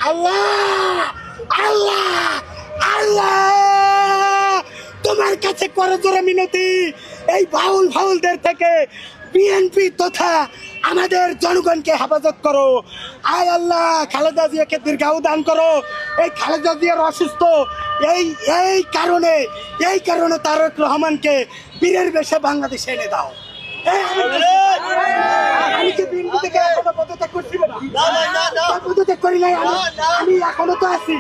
আল্লাহ আল্লাহ আল্লাহ তোমার কাছে করজোড়ে মিনতি, এই ফাউলদের থেকে বিএনপি তথা আমাদের জনগণকে হেফাজত করো। আয় আল্লাহ, খালেদা জিয়াকে দীর্ঘায়ু দান করো। এই খালেদা জিয়ার অসুস্থ, এই কারণে তারেক রহমানকে বীরের বেশে বাংলাদেশে এনে দাও। আমি কি বিএনপি থেকে এখনো পদত্যাগ করছি না? পদত্যাগ করি নাই, আমি এখনো তো আছি।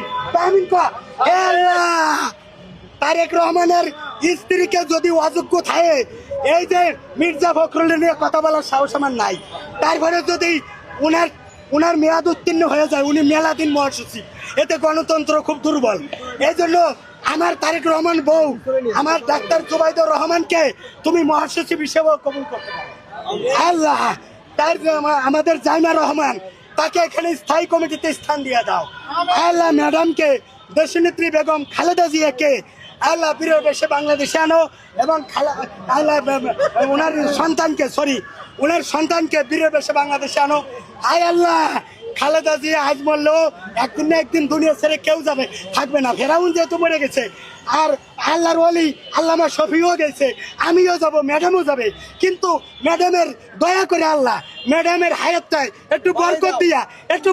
তারেক রহমানের স্ত্রীকে যদি অযোগ্য থাকে, এই যে মির্জা ফখরুলের নিয়ে কথা বলার সাহস আমার নাই, তারপরে যদি উনার মেয়াদ উত্তীর্ণ হয়ে যায়, উনি মেলাদিন মহাসচিব, এতে গণতন্ত্র খুব দুর্বল। এই জন্য আমার তারেক রহমান বউ, আমার ডাক্তার জুবাইদুর রহমানকে তুমি মহাসচিব হিসেবে কবুল করতে পারো। আল্লাহ, তার আমাদের জাইমা রহমান, তাকে এখানে স্থায়ী কমিটিতে স্থান দিয়ে দাও। আল্লাহ, ম্যাডামকে, দেশনেত্রী বেগম খালেদা জিয়াকে আল্লাহ বীরের বেশে বাংলাদেশে আনো, এবং আল্লাহ ওনার সন্তানকে বীরের বেশে বাংলাদেশে আনো। আয় আল্লাহ, খালেদা জিয়া আজ মরলেও একদিন না একদিন দুনিয়া ছেড়ে কেউ থাকবে না। ফেরাউন যেহেতু মরে গেছে, আর আল্লাহর ওলি আল্লামা শফিও গেছে, আমিও যাব, ম্যাডামও যাবে, কিন্তু ম্যাডামের দয়া করে আল্লাহ ম্যাডামের হায়াতটায় একটু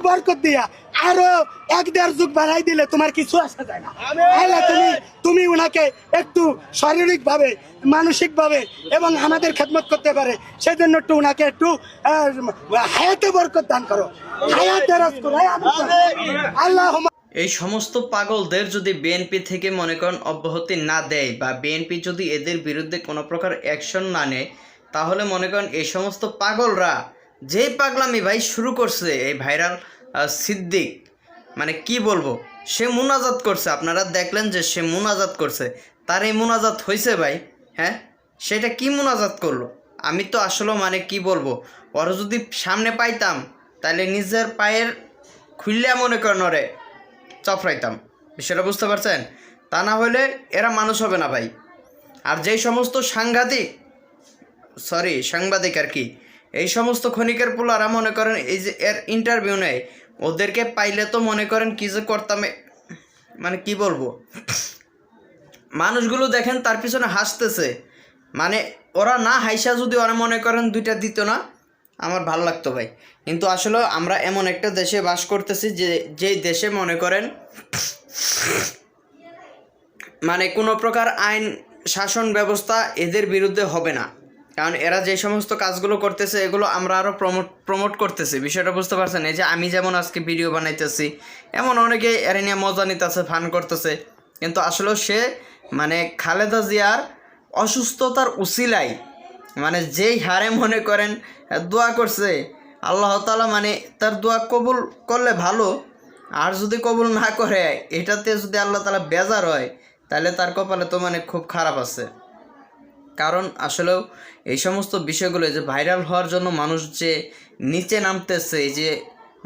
বরকত দিয়া আরো 1-1.5 যুগ বাড়াই দিলে তোমার কিছু আসা যায় না। আল্লাহ, তুমি উনাকে একটু শারীরিকভাবে, মানসিকভাবে এবং আমাদের খেদমত করতে পারে, সেজন্য একটু উনাকে একটু হায়াতে বরকত দান করো, হায়াতে রাজ করো আল্লাহ। এই সমস্ত পাগলদের যদি বিএনপি থেকে মনে করেন অব্যাহতি না দেয়, বা বিএনপি যদি এদের বিরুদ্ধে কোনো প্রকার অ্যাকশন না নেয়, তাহলে মনে করেন এই সমস্ত পাগলরা যেই পাগলামি ভাই শুরু করছে, এই ভাইরাল সিদ্দিক, মানে কি বলবো, সে মুনাজাত করছে, আপনারা দেখলেন যে সে মুনাজাত করছে, তার এই মুনাজাত হয়েছে ভাই, হ্যাঁ, সেটা কি মুনাজাত করলো? আমি তো আসলে মানে কি বলবো, ওরা যদি সামনে পাইতাম তাহলে নিজের পায়ের খুললে মনে করেন ওরে চফরাইতাম, বিষয়টা বুঝতে পারছেন? তা না হলে এরা মানুষ হবে না ভাই। আর যেই সমস্ত সাংবাদিক আর কি, এই সমস্ত ক্ষণিকের পোলারা মনে করেন এই যে এর ইন্টারভিউ নেয়, ওদেরকে পাইলে তো মনে করেন কি যে করতাম, মানে কি বলবো, মানুষগুলো দেখেন তার পিছনে হাসতেছে, মানে ওরা না হাইসা যদি ওরা মনে করেন 2টা দিত না, আমার ভালো লাগতো ভাই। কিন্তু আসলে আমরা এমন একটা দেশে বাস করতেছি যেই দেশে মনে করেন মানে কোনো প্রকার আইন শাসন ব্যবস্থা এদের বিরুদ্ধে হবে না, কারণ এরা যে সমস্ত কাজগুলো করতেছে এগুলো আমরা আরও প্রমোট করতেছি, বিষয়টা বুঝতে পারছেন? এই যে আমি যেমন আজকে ভিডিও বানাইতেছি, এমন অনেকে এর নিয়ে মজা নিতেছে, ফান করতেছে, কিন্তু আসলেও সে মানে খালেদা জিয়ার অসুস্থতার উসিলাই, মানে যেই হারে মনে করেন দোয়া করছে, আল্লাহ তাআলা মানে তার দোয়া কবুল করলে ভালো, আর যদি কবুল না করে, এটাতে যদি আল্লাহ তাআলা বেজার হয়, তাহলে তার কপালে তো মানে খুব খারাপ আছে। কারণ আসলেও এই সমস্ত বিষয়গুলো যে ভাইরাল হওয়ার জন্য মানুষ যে নিচে নামতেছে, এই যে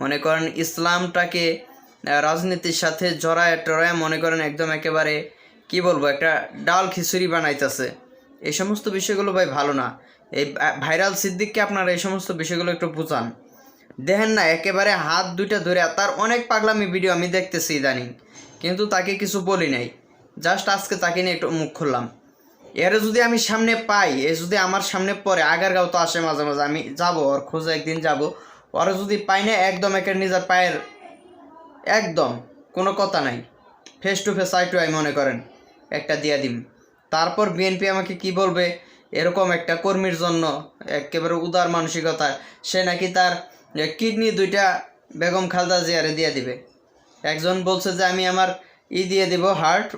মনে করেন ইসলামটাকে রাজনীতির সাথে জড়ায় মনে করেন একদম একেবারে কি বলবো, একটা ডাল খিচুড়ি বানাইতেছে, এই সমস্ত বিষয়গুলো ভাই ভালো না। এই ভাইরাল সিদ্দিককে আপনারা এই সমস্ত বিষয়গুলো একটু বুঝান। দেখেন না, একেবারে হাত 2টা ধরে, তার অনেক পাগলামি ভিডিও আমি দেখতেছি ইদানিং, কিন্তু তাকে কিছু বলি নাই, জাস্ট আজকে তাকে নিয়ে একটু মুখ খুললাম। এর যদি আমি সামনে পাই, এ যদি আমার সামনে পড়ে, আগারগাঁও তো আসে মাঝে মাঝে, আমি যাবো ওর খোঁজে, একদিন যাব, ওরা যদি পাই না, একদম একের নিজের পায়ের একদম কোনো কথা নাই, face to face, eye to eye মনে করেন একটা দিয়া দিম। তারপর বিএনপি আমাকে কি বলবে, এরকম একটা কর্মীর জন্য একেবারে উদার মানসিকতা, সে নাকি তার কিডনি 2টা বেগম খালেদা জিয়ারে দিয়ে দিবে। একজন বলছে যে আমি আমার দিয়ে দিব হার্ট,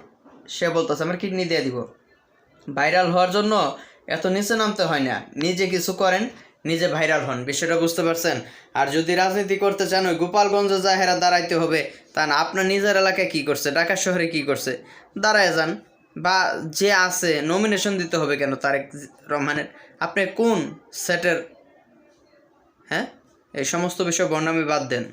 সে বলতেছে আমার কিডনি দিয়ে দিব। ভাইরাল হওয়ার জন্য এত নিচে নামতে হয় না, নিজে কিছু করেন, নিজে ভাইরাল হন, বিষয়টা বুঝতে পারছেন? আর যদি রাজনীতি করতে চান, ওই গোপালগঞ্জে জাহেরা দাঁড়াইতে হবে তা না, আপনার নিজের এলাকায় কী করছে, ঢাকা শহরে কী করছে, দাঁড়ায় যান, বা যে আছে নমিনেশন দিতে হবে কেন তারেক রহমানের, আপনি কোন সেটের, হ্যাঁ, এই সমস্ত বিষয় বর্ণামি বাদ দেন।